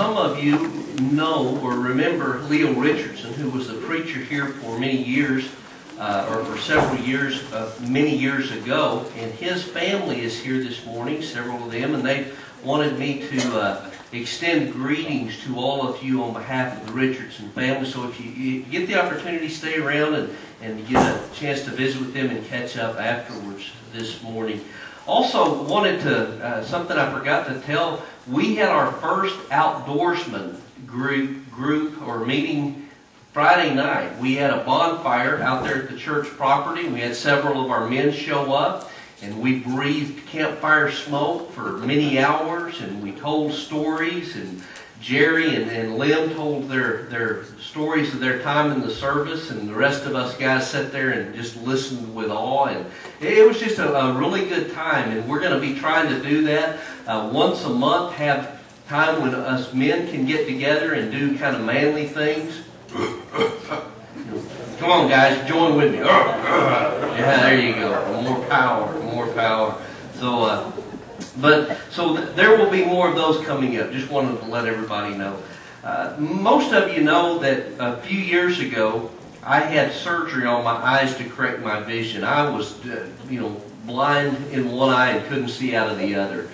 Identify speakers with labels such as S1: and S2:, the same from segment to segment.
S1: some of you know or remember Leo Richardson, who was a preacher here for many years, or for several years, many years ago. And his family is here this morning, several of them, and they wanted me to extend greetings to all of you on behalf of the Richardson family. So if you get the opportunity, stay around and get a chance to visit with them and catch up afterwards this morning. Also wanted to, something I forgot to tell, we had our first outdoorsman group or meeting Friday night. We had a bonfire out there at the church property. We had several of our men show up, and we breathed campfire smoke for many hours, and we told stories, and Jerry and Lim told their stories of their time in the service, and the rest of us guys sat there and just listened with awe. And it was just a really good time, and we're going to be trying to do that once a month, have time when us men can get together and do kind of manly things. Come on, guys, join with me. Yeah, there you go. More power, more power. So, so there will be more of those coming up. Just wanted to let everybody know. Most of you know that a few years ago, I had surgery on my eyes to correct my vision. I was, blind in one eye and couldn't see out of the other.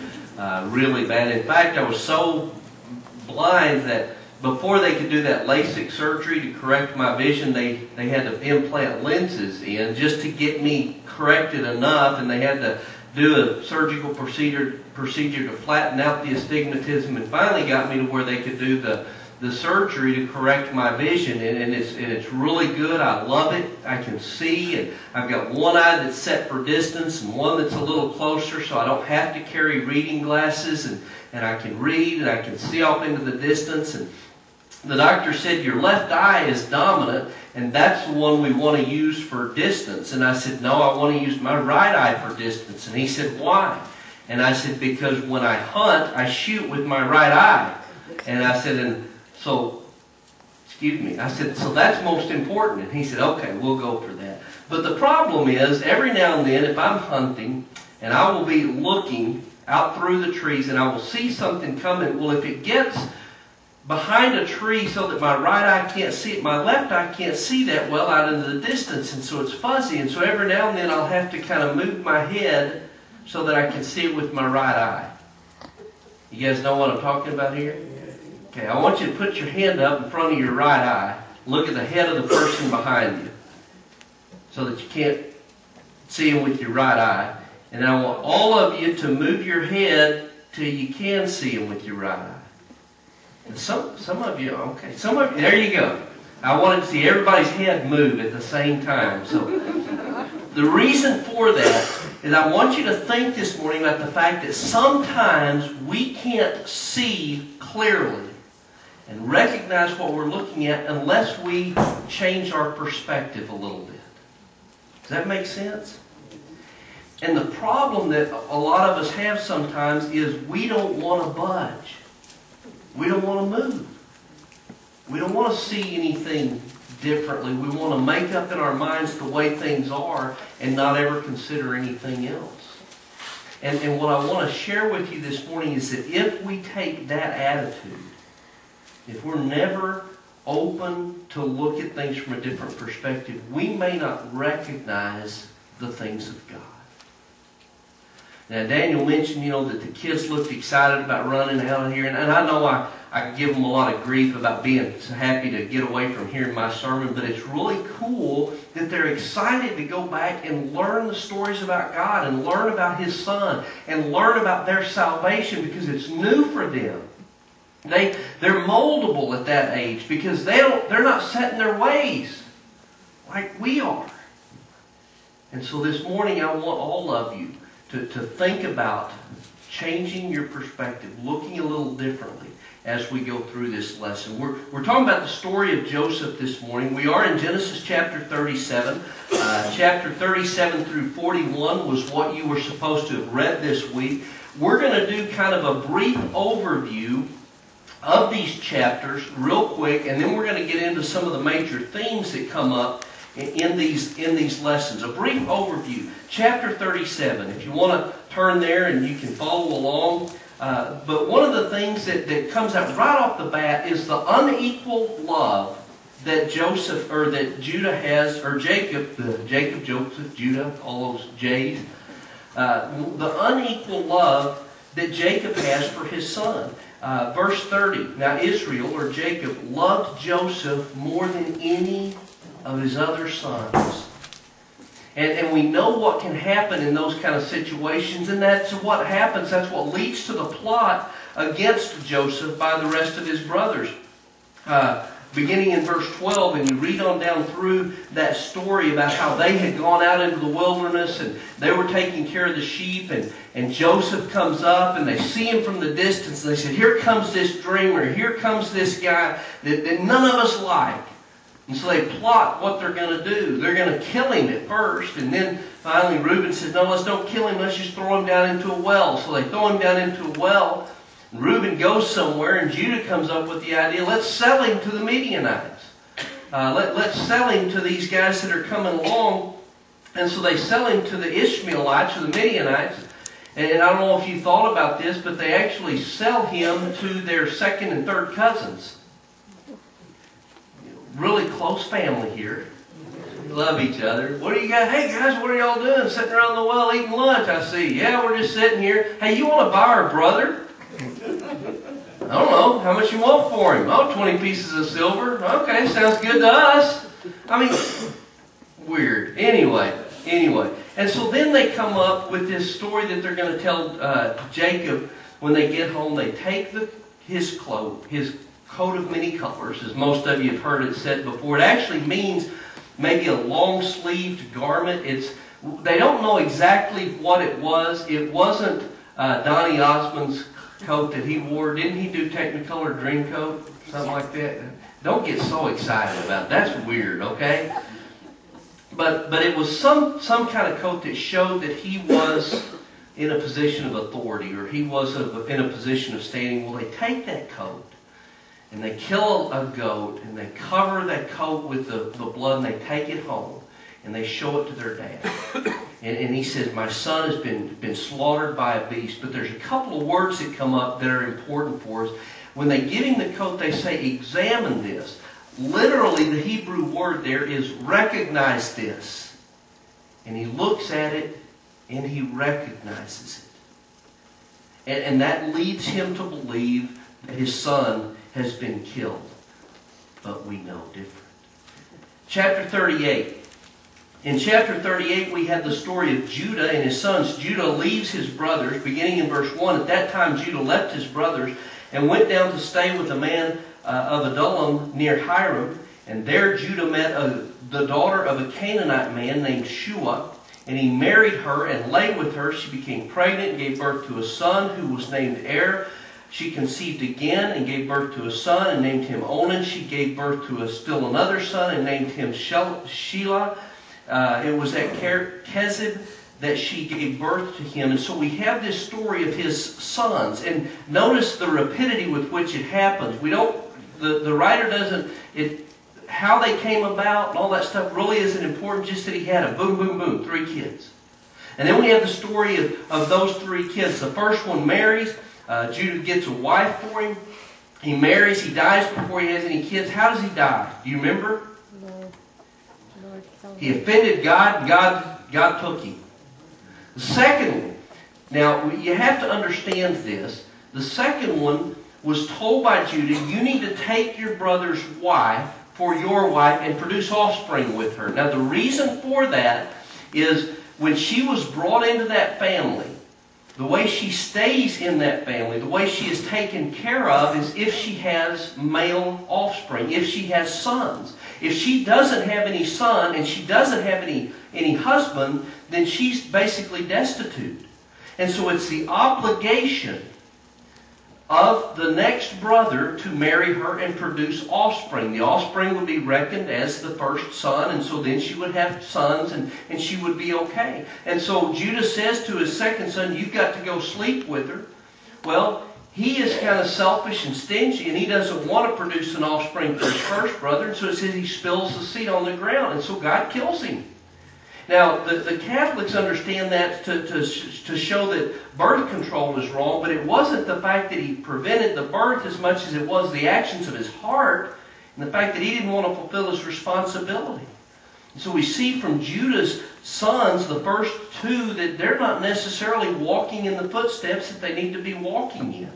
S1: Really bad. In fact, I was so blind that before they could do that LASIK surgery to correct my vision, they had to implant lenses in just to get me corrected enough, and they had to do a surgical procedure to flatten out the astigmatism, and finally got me to where they could do the surgery to correct my vision, and it's really good. I love it. I can see, and I've got one eye that's set for distance and one that's a little closer, so I don't have to carry reading glasses, and I can read and I can see off into the distance. And the doctor said, your left eye is dominant, and that's the one we want to use for distance. And I said, no, I want to use my right eye for distance. And he said, why? And I said, because when I hunt, I shoot with my right eye. And I said, so that's most important. And he said, okay, we'll go for that. But the problem is, every now and then, if I'm hunting, and I will be looking out through the trees, and I will see something coming, well, if it gets behind a tree so that my right eye can't see it, my left eye can't see that well out into the distance, and so it's fuzzy, and so every now and then I'll have to kind of move my head so that I can see it with my right eye. You guys know what I'm talking about here? Okay, I want you to put your hand up in front of your right eye, look at the head of the person behind you so that you can't see him with your right eye, and I want all of you to move your head till you can see him with your right eye. And some of you, okay, there you go. I wanted to see everybody's head move at the same time. So the reason for that is I want you to think this morning about the fact that sometimes we can't see clearly and recognize what we're looking at unless we change our perspective a little bit. Does that make sense? And the problem that a lot of us have sometimes is we don't want to budge. We don't want to move. We don't want to see anything differently. We want to make up in our minds the way things are and not ever consider anything else. And what I want to share with you this morning is that if we take that attitude, if we're never open to look at things from a different perspective, we may not recognize the things of God. Now, Daniel mentioned, that the kids looked excited about running out of here. And I know I give them a lot of grief about being so happy to get away from hearing my sermon. But it's really cool that they're excited to go back and learn the stories about God and learn about His Son and learn about their salvation because it's new for them. They're moldable at that age because they're not set in their ways like we are. And so this morning I want all of you to think about changing your perspective, looking a little differently as we go through this lesson. We're talking about the story of Joseph this morning. We are in Genesis chapter 37. Chapter 37 through 41 was what you were supposed to have read this week. We're going to do kind of a brief overview of these chapters real quick, and then we're going to get into some of the major themes that come up in these lessons. A brief overview. Chapter 37. If you want to turn there and you can follow along. But one of the things that comes out right off the bat is the unequal love that Joseph, or that Judah has, or Jacob, Joseph, Judah, all those J's, the unequal love that Jacob has for his son. Verse 30, now Israel, or Jacob, loved Joseph more than any of his other sons. And we know what can happen in those kind of situations, and that's what happens. That's what leads to the plot against Joseph by the rest of his brothers. Beginning in verse 12, and you read on down through that story about how they had gone out into the wilderness and they were taking care of the sheep, and Joseph comes up and they see him from the distance and they said, here comes this dreamer, here comes this guy that none of us like. And so they plot what they're going to do. They're going to kill him at first, and then finally Reuben says, no, let's don't kill him, let's just throw him down into a well. So they throw him down into a well. Reuben goes somewhere, and Judah comes up with the idea, let's sell him to the Midianites. Let's sell him to these guys that are coming along. And so they sell him to the Ishmaelites, or the Midianites. And I don't know if you thought about this, but they actually sell him to their second and third cousins. Really close family here. Love each other. What do you got? Hey guys, what are y'all doing? Sitting around the well eating lunch, I see. Yeah, we're just sitting here. Hey, you want to buy our brother? I don't know. How much you want for him? Oh, 20 pieces of silver. Okay, sounds good to us. I mean, weird. Anyway. And so then they come up with this story that they're going to tell Jacob when they get home. They take his coat of many colors, as most of you have heard it said before. It actually means maybe a long-sleeved garment. They don't know exactly what it was. It wasn't Donny Osmond's coat that he wore. Didn't he do Technicolor Dreamcoat? Something like that? Don't get so excited about it. That's weird, okay? But it was some kind of coat that showed that he was in a position of authority, or he was in a position of standing. Well, they take that coat and they kill a goat and they cover that coat with the blood, and they take it home and they show it to their dad. And he says, my son has been slaughtered by a beast. But there's a couple of words that come up that are important for us. When they give him the coat, they say, examine this. Literally, the Hebrew word there is recognize this. And he looks at it and he recognizes it. And that leads him to believe that his son has been killed. But we know different. Chapter 38. In chapter 38, we have the story of Judah and his sons. Judah leaves his brothers, beginning in verse 1. At that time, Judah left his brothers and went down to stay with a man of Adullam near Hiram. And there Judah met the daughter of a Canaanite man named Shua. And he married her and lay with her. She became pregnant and gave birth to a son who was named Er. She conceived again and gave birth to a son and named him Onan. She gave birth to still another son and named him Shelah. It was at Kezib that she gave birth to him. And so we have this story of his sons. And notice the rapidity with which it happens. The writer doesn't, how they came about and all that stuff really isn't important, just that he had a boom, boom, boom, 3 kids. And then we have the story of those 3 kids. The first one marries. Judah gets a wife for him. He marries. He dies before he has any kids. How does he die? Do you remember? He offended God, and God took him. The second one, now you have to understand this. The second one was told by Judah, you need to take your brother's wife for your wife and produce offspring with her. Now the reason for that is when she was brought into that family, the way she stays in that family, the way she is taken care of is if she has male offspring, if she has sons. If she doesn't have any son and she doesn't have any husband, then she's basically destitute. And so it's the obligation of the next brother to marry her and produce offspring. The offspring would be reckoned as the first son, and so then she would have sons and she would be okay. And so Judah says to his second son, you've got to go sleep with her. Well, he is kind of selfish and stingy, and he doesn't want to produce an offspring for his first brother, and so it says he spills the seed on the ground, and so God kills him. Now, the Catholics understand that to show that birth control is wrong, but it wasn't the fact that he prevented the birth as much as it was the actions of his heart and the fact that he didn't want to fulfill his responsibility. And so we see from Judah's sons, the first two, that they're not necessarily walking in the footsteps that they need to be walking in.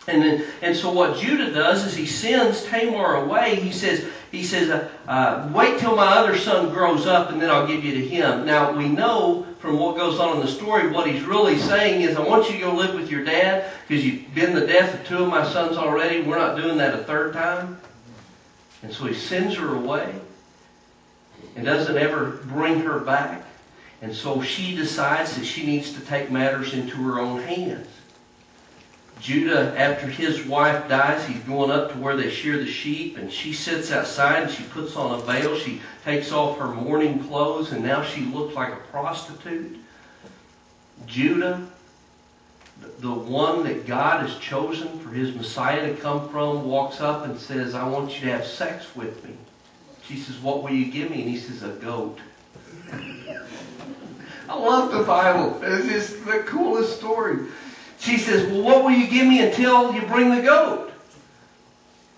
S1: And so what Judah does is he sends Tamar away. He says, wait till my other son grows up and then I'll give you to him. Now we know from what goes on in the story, what he's really saying is, I want you to go live with your dad because you've been the death of two of my sons already. We're not doing that a third time. And so he sends her away and doesn't ever bring her back. And so she decides that she needs to take matters into her own hands. Judah, after his wife dies, he's going up to where they shear the sheep, and she sits outside and she puts on a veil. She takes off her mourning clothes, and now she looks like a prostitute. Judah, the one that God has chosen for his Messiah to come from, walks up and says, I want you to have sex with me. She says, what will you give me? And he says, a goat. I love the Bible. It's just the coolest story. She says, well, what will you give me until you bring the goat?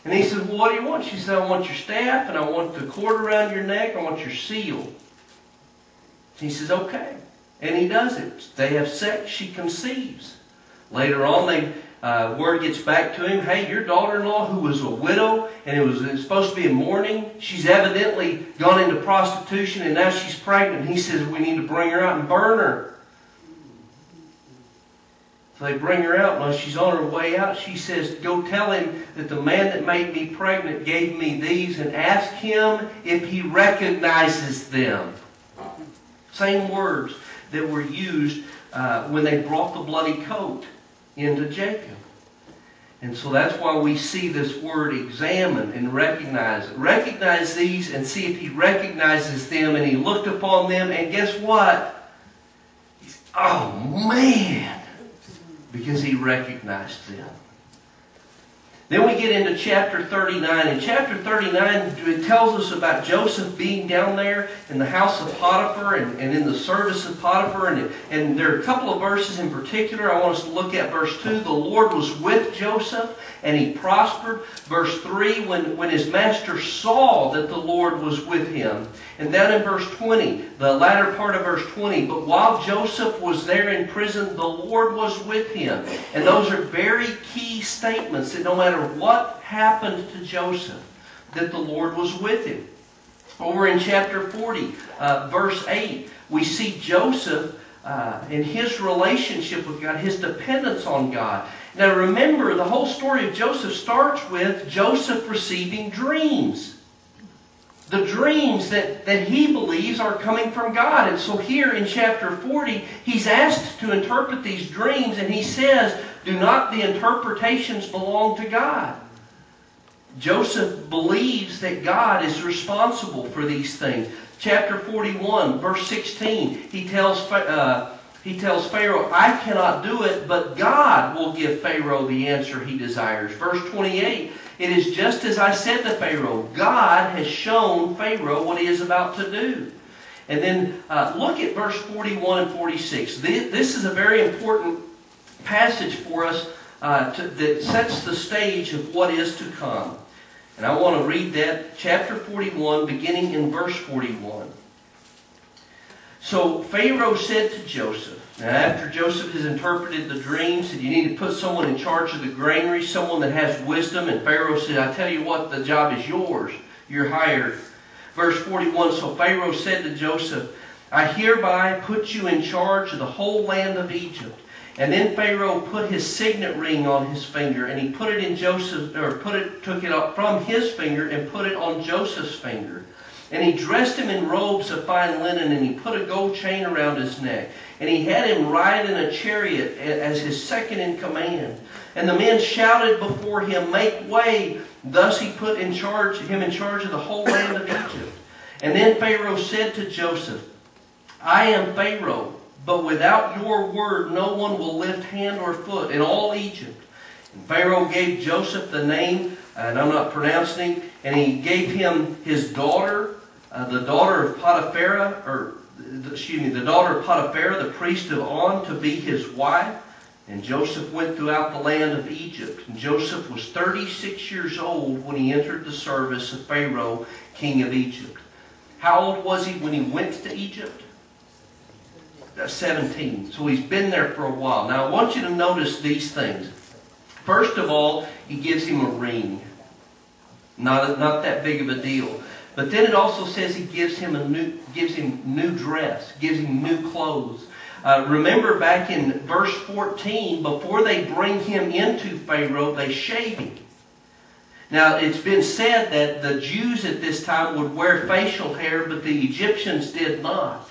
S1: And he says, well, what do you want? She said, I want your staff, and I want the cord around your neck, I want your seal. He says, okay. And he does it. They have sex, she conceives. Later on, word gets back to him, hey, your daughter-in-law, who was a widow, and it was supposed to be in mourning, she's evidently gone into prostitution, and now she's pregnant. And he says, we need to bring her out and burn her. So they bring her out, and when she's on her way out, she says, go tell him that the man that made me pregnant gave me these, and ask him if he recognizes them. Same words that were used when they brought the bloody coat into Jacob. And so that's why we see this word examine and recognize. Recognize these and see if he recognizes them. And he looked upon them, and guess what? Oh man! Because he recognized them. Then we get into chapter 39. In chapter 39, it tells us about Joseph being down there in the house of Potiphar and in the service of Potiphar. And there are a couple of verses in particular I want us to look at. Verse 2, the Lord was with Joseph and he prospered. Verse 3, when his master saw that the Lord was with him. And down in verse 20, the latter part of verse 20, but while Joseph was there in prison, the Lord was with him. And those are very key statements that no matter what happened to Joseph, that the Lord was with him. Over in chapter 40, verse 8, we see Joseph in his relationship with God, his dependence on God. Now remember, the whole story of Joseph starts with Joseph receiving dreams. The dreams that he believes are coming from God. And so here in chapter 40, he's asked to interpret these dreams, and he says, do not the interpretations belong to God? Joseph believes that God is responsible for these things. Chapter 41, verse 16, he tells Pharaoh, I cannot do it, but God will give Pharaoh the answer he desires. Verse 28, it is just as I said to Pharaoh, God has shown Pharaoh what he is about to do. And then look at verse 41 and 46. This is a very important passage for us that sets the stage of what is to come. And I want to read that, chapter 41, beginning in verse 41. So Pharaoh said to Joseph, now after Joseph has interpreted the dreams, that you need to put someone in charge of the granary, someone that has wisdom. And Pharaoh said, I tell you what, the job is yours. You're hired. Verse 41, so Pharaoh said to Joseph, I hereby put you in charge of the whole land of Egypt. And then Pharaoh put his signet ring on his finger, and he put it in Joseph, or took it up from his finger and put it on Joseph's finger. And he dressed him in robes of fine linen, and he put a gold chain around his neck. And he had him ride in a chariot as his second in command. And the men shouted before him, make way. Thus he put him in charge of the whole land of Egypt. And then Pharaoh said to Joseph, I am Pharaoh, but without your word no one will lift hand or foot in all Egypt. And Pharaoh gave Joseph the name, and I'm not pronouncing it, and he gave him his daughter, the daughter of Potiphar, or the daughter of Potiphar, the priest of On, to be his wife. And Joseph went throughout the land of Egypt. And Joseph was 36 years old when he entered the service of Pharaoh, king of Egypt. How old was he when he went to Egypt? 17. So he's been there for a while. Now I want you to notice these things. First of all, he gives him a ring. Not that big of a deal. But then it also says he gives him new dress, gives him new clothes. Remember back in verse 14, before they bring him into Pharaoh, they shave him. Now, it's been said that the Jews at this time would wear facial hair, but the Egyptians did not.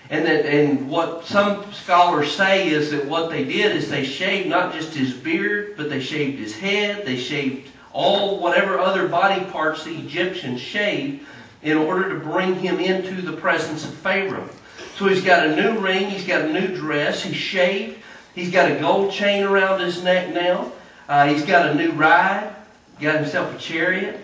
S1: And what some scholars say is that what they did is they shaved not just his beard, but they shaved his head, they shaved whatever other body parts the Egyptians shaved in order to bring him into the presence of Pharaoh. So he's got a new ring, he's got a new dress, he's shaved, he's got a gold chain around his neck now, he's got a new ride, got himself a chariot.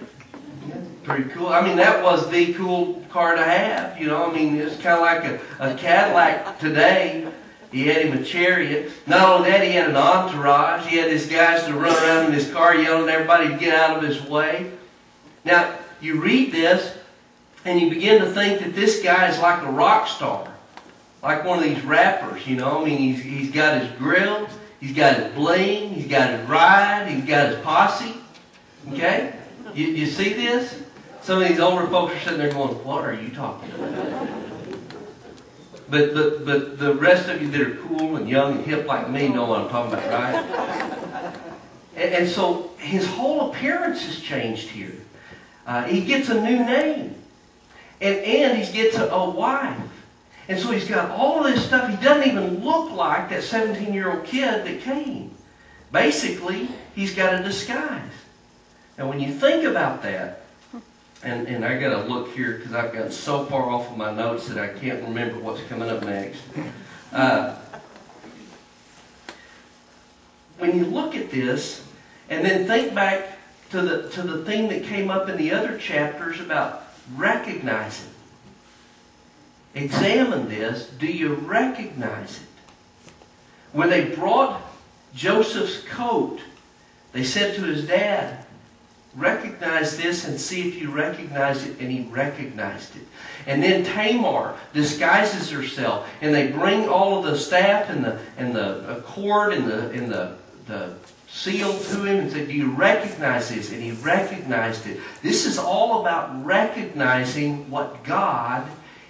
S1: Pretty cool. I mean, that was the cool car to have. You know, I mean, it's kind of like a Cadillac today. He had him a chariot. Not only that, he had an entourage. He had his guys to run around in his car yelling at everybody to get out of his way. Now, you read this, and you begin to think that this guy is like a rock star. Like one of these rappers, you know. I mean, he's got his grill, he's got his bling, he's got his ride, he's got his posse. Okay? You see this? Some of these older folks are sitting there going, what are you talking about? But the rest of you that are cool and young and hip like me know what I'm talking about, right? And so his whole appearance has changed here. He gets a new name. And he gets a wife. And so he's got all of this stuff. He doesn't even look like that 17-year-old kid that came. Basically, he's got a disguise. Now when you think about that, and I got to look here because I've gotten so far off of my notes that I can't remember what's coming up next. When you look at this, and then think back to the thing that came up in the other chapters about recognizing. Examine this. Do you recognize it? When they brought Joseph's coat, they said to his dad, recognize this and see if you recognize it. And he recognized it. And then Tamar disguises herself, and they bring all of the staff and the cord and the seal to him and said, do you recognize this? And he recognized it. This is all about recognizing what God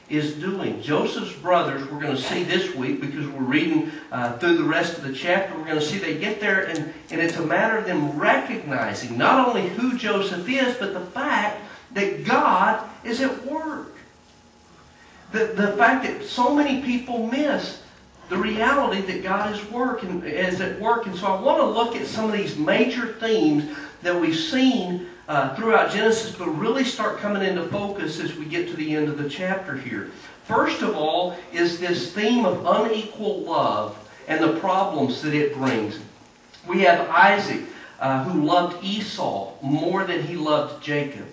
S1: is doing. Joseph's brothers, we're going to see this week because we're reading through the rest of the chapter, we're going to see they get there and it's a matter of them recognizing not only who Joseph is, but the fact that God is at work. The fact that so many people miss the reality that God is at work. And so I want to look at some of these major themes that we've seen throughout Genesis, but really start coming into focus as we get to the end of the chapter here. First of all is this theme of unequal love and the problems that it brings. We have Isaac who loved Esau more than he loved Jacob.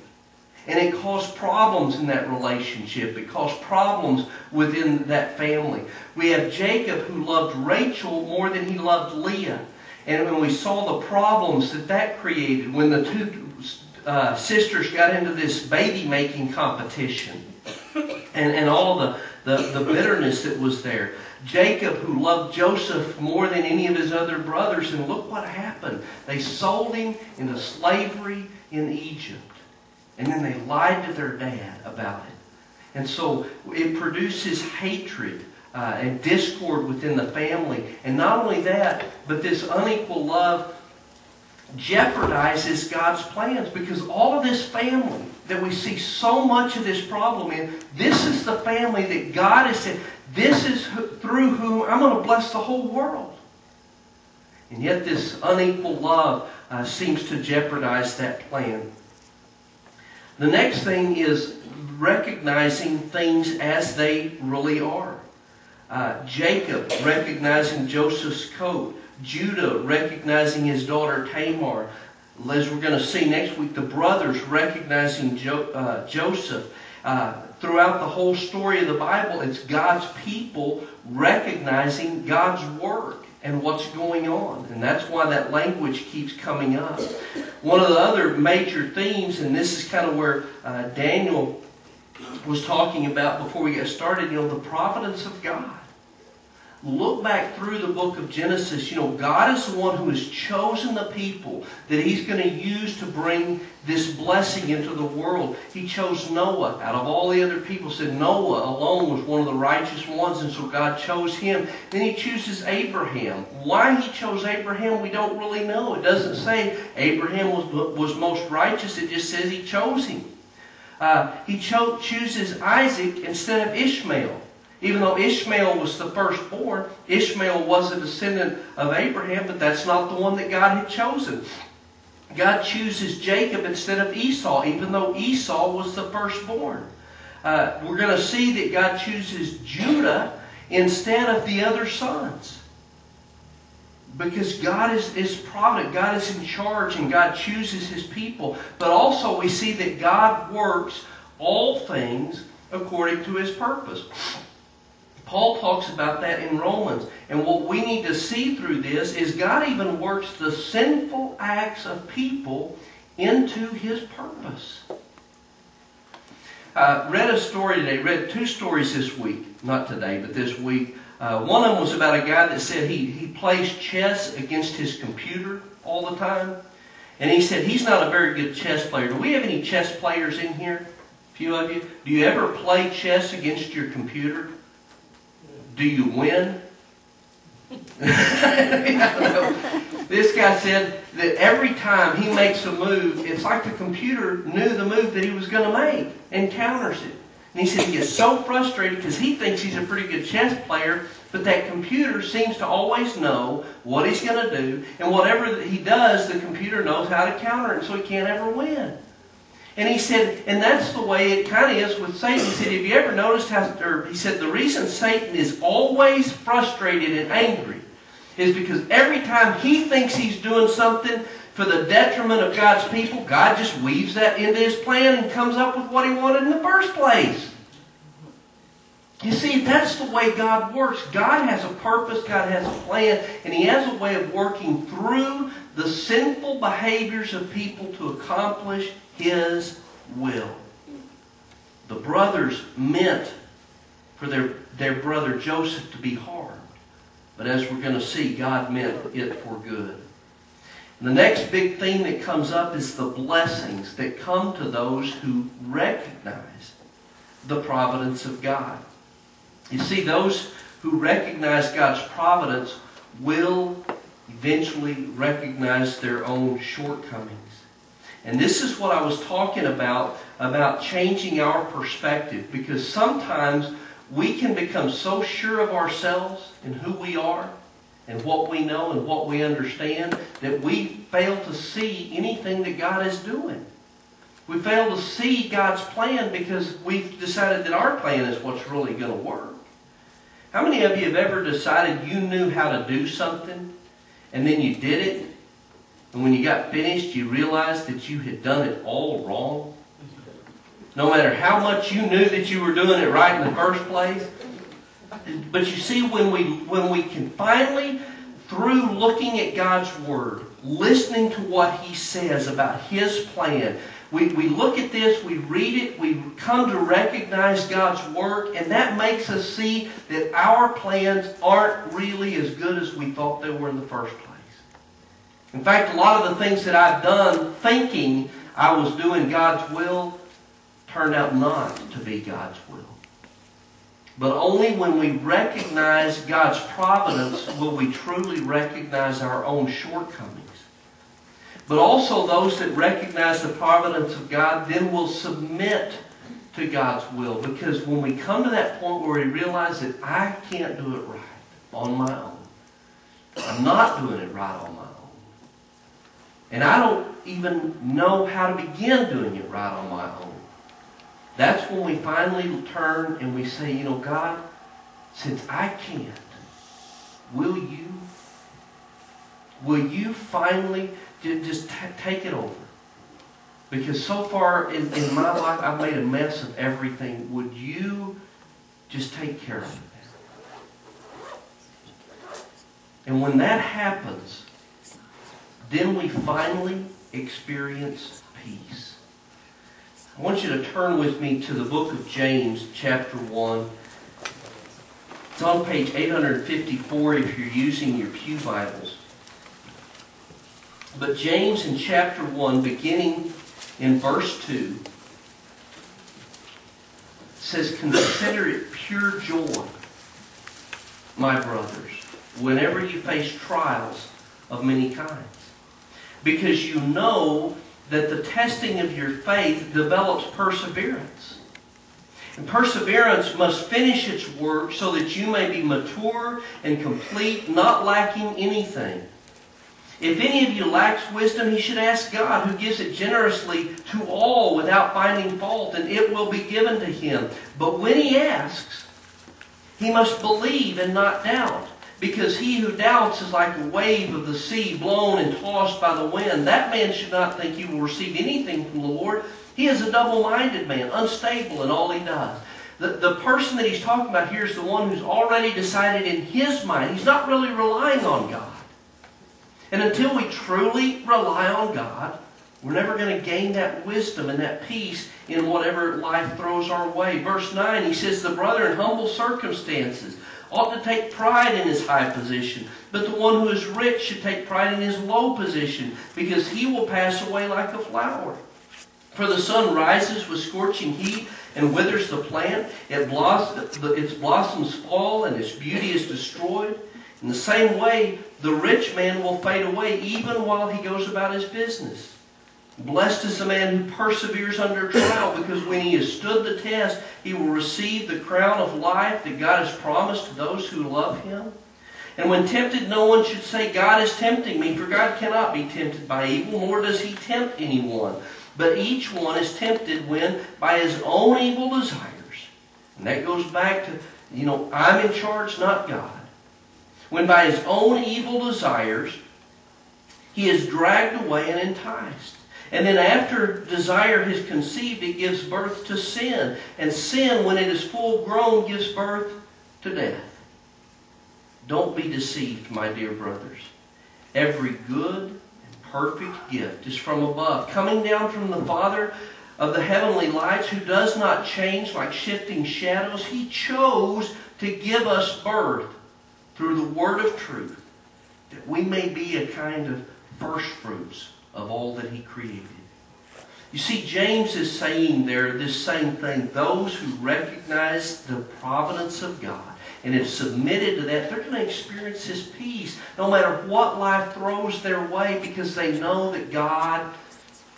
S1: And it caused problems in that relationship. It caused problems within that family. We have Jacob who loved Rachel more than he loved Leah. And when we saw the problems that created when the two sisters got into this baby-making competition and all the bitterness that was there. Jacob, who loved Joseph more than any of his other brothers, and look what happened. They sold him into slavery in Egypt. And then they lied to their dad about it. And so it produces hatred and discord within the family. And not only that, but this unequal love jeopardizes God's plans, because all of this family that we see so much of this problem in, this is the family that God has said, this is through whom I'm going to bless the whole world. And yet this unequal love seems to jeopardize that plan. The next thing is recognizing things as they really are. Jacob recognizing Joseph's coat. Judah recognizing his daughter Tamar. As we're going to see next week, the brothers recognizing Joseph. Throughout the whole story of the Bible, it's God's people recognizing God's work and what's going on. And that's why that language keeps coming up. One of the other major themes, and this is kind of where Daniel was talking about before we get started, the providence of God. Look back through the book of Genesis. God is the one who has chosen the people that He's going to use to bring this blessing into the world. He chose Noah. Out of all the other people, said Noah alone was one of the righteous ones, and so God chose him. Then He chooses Abraham. Why He chose Abraham, we don't really know. It doesn't say Abraham was most righteous. It just says He chose him. He chooses Isaac instead of Ishmael. Even though Ishmael was the firstborn, Ishmael was a descendant of Abraham, but that's not the one that God had chosen. God chooses Jacob instead of Esau, even though Esau was the firstborn. We're going to see that God chooses Judah instead of the other sons. Because God is provident, God is in charge, and God chooses His people. But also we see that God works all things according to His purpose. Paul talks about that in Romans. And what we need to see through this is God even works the sinful acts of people into His purpose. Read a story today. Read two stories this week. Not today, but this week. One of them was about a guy that said he plays chess against his computer all the time. And he said he's not a very good chess player. Do we have any chess players in here? A few of you. Do you ever play chess against your computer? Do you win? This guy said that every time he makes a move, it's like the computer knew the move that he was going to make and counters it. And he said he gets so frustrated because he thinks he's a pretty good chess player, but that computer seems to always know what he's going to do, and whatever he does, the computer knows how to counter it, so he can't ever win. And he said, and that's the way it kind of is with Satan. He said, have you ever noticed he said, the reason Satan is always frustrated and angry is because every time he thinks he's doing something for the detriment of God's people, God just weaves that into His plan and comes up with what He wanted in the first place. You see, that's the way God works. God has a purpose, God has a plan, and He has a way of working through the sinful behaviors of people to accomplish His will. The brothers meant for their brother Joseph to be harmed. But as we're going to see, God meant it for good. And the next big theme that comes up is the blessings that come to those who recognize the providence of God. You see, those who recognize God's providence will eventually recognize their own shortcomings. And this is what I was talking about changing our perspective. Because sometimes we can become so sure of ourselves and who we are and what we know and what we understand that we fail to see anything that God is doing. We fail to see God's plan because we've decided that our plan is what's really going to work. How many of you have ever decided you knew how to do something and then you did it, and when you got finished you realized that you had done it all wrong? No matter how much you knew that you were doing it right in the first place. But you see, when we can finally, through looking at God's Word, listening to what He says about His plan, we look at this, we read it, we come to recognize God's work, and that makes us see that our plans aren't really as good as we thought they were in the first place. In fact, a lot of the things that I've done thinking I was doing God's will turned out not to be God's will. But only when we recognize God's providence will we truly recognize our own shortcomings. But also those that recognize the providence of God then will submit to God's will. Because when we come to that point where we realize that I can't do it right on my own. I'm not doing it right on my own. And I don't even know how to begin doing it right on my own. That's when we finally turn and we say, you know, God, since I can't, will you finally just take it over? Because so far in my life, I've made a mess of everything. Would you just take care of it? And when that happens, then we finally experience peace. I want you to turn with me to the book of James, chapter 1. It's on page 854 if you're using your pew Bibles. But James in chapter 1, beginning in verse 2, says, "Consider it pure joy, my brothers, whenever you face trials of many kinds, because you know that the testing of your faith develops perseverance. And perseverance must finish its work so that you may be mature and complete, not lacking anything. If any of you lacks wisdom, he should ask God, who gives it generously to all without finding fault, and it will be given to him. But when he asks, he must believe and not doubt, because he who doubts is like a wave of the sea blown and tossed by the wind. That man should not think he will receive anything from the Lord. He is a double-minded man, unstable in all he does." The person that he's talking about here is the one who's already decided in his mind. He's not really relying on God. And until we truly rely on God, we're never going to gain that wisdom and that peace in whatever life throws our way. Verse 9, he says, "The brother in humble circumstances ought to take pride in his high position, but the one who is rich should take pride in his low position, because he will pass away like a flower. For the sun rises with scorching heat and withers the plant. Its blossoms fall and its beauty is destroyed. In the same way, the rich man will fade away even while he goes about his business. Blessed is the man who perseveres under trial, because when he has stood the test, he will receive the crown of life that God has promised to those who love him. And when tempted, no one should say, 'God is tempting me,' for God cannot be tempted by evil, nor does he tempt anyone. But each one is tempted when by his own evil desires," and that goes back to, I'm in charge, not God. "When by his own evil desires, he is dragged away and enticed. And then after desire has conceived, it gives birth to sin. And sin, when it is full grown, gives birth to death. Don't be deceived, my dear brothers. Every good and perfect gift is from above, coming down from the Father of the heavenly lights, who does not change like shifting shadows. He chose to give us birth through the word of truth, that we may be a kind of first fruits of all that he created." You see, James is saying there this same thing. Those who recognize the providence of God and have submitted to that, they're going to experience his peace no matter what life throws their way, because they know that God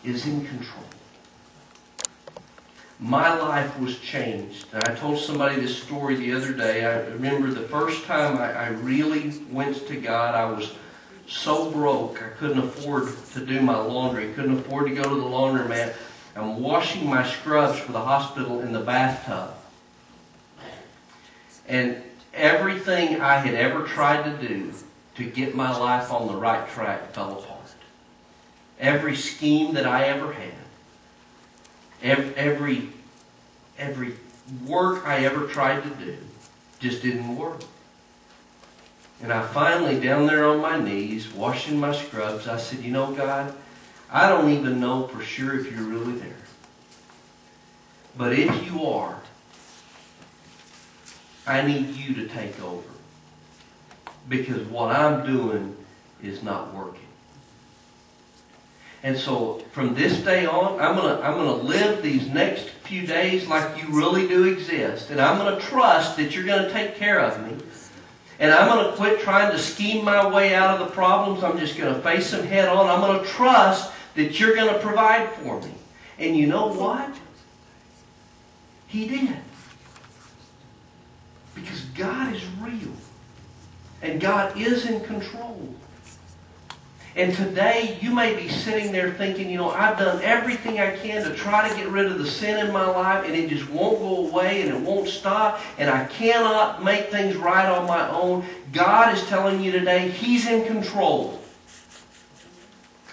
S1: is in control. My life was changed. And I told somebody this story the other day. I remember the first time I really went to God, I was so broke I couldn't afford to do my laundry. Couldn't afford to go to the laundromat. I'm washing my scrubs for the hospital in the bathtub. And everything I had ever tried to do to get my life on the right track fell apart. Every scheme that I ever had, every work I ever tried to do just didn't work. And I finally, down there on my knees, washing my scrubs, I said, God, I don't even know for sure if you're really there. But if you are, I need you to take over. Because what I'm doing is not working. And so from this day on, I'm gonna live these next few days like you really do exist. And I'm going to trust that you're going to take care of me. And I'm going to quit trying to scheme my way out of the problems. I'm just going to face them head on. I'm going to trust that you're going to provide for me. And you know what? He did. Because God is real. And God is in control. And today you may be sitting there thinking, I've done everything I can to try to get rid of the sin in my life, and it just won't go away and it won't stop, and I cannot make things right on my own. God is telling you today He's in control.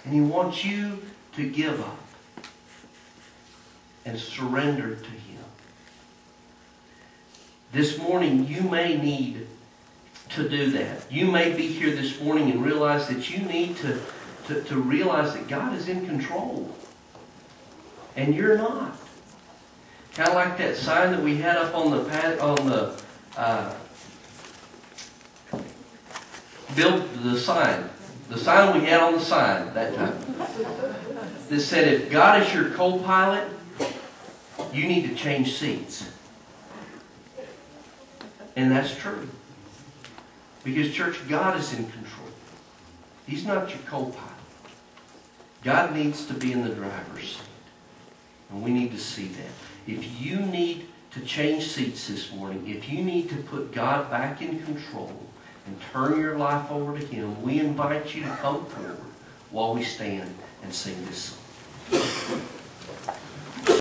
S1: And He wants you to give up and surrendered to Him. This morning, you may need to do that. You may be here this morning and realize that you need to realize that God is in control. And you're not. Kind of like that sign that we had up on the sign we had on the sign that time. That said, if God is your co-pilot, you need to change seats. And that's true. Because, church, God is in control. He's not your co-pilot. God needs to be in the driver's seat. And we need to see that. If you need to change seats this morning, if you need to put God back in control and turn your life over to Him, we invite you to come forward while we stand and sing this song.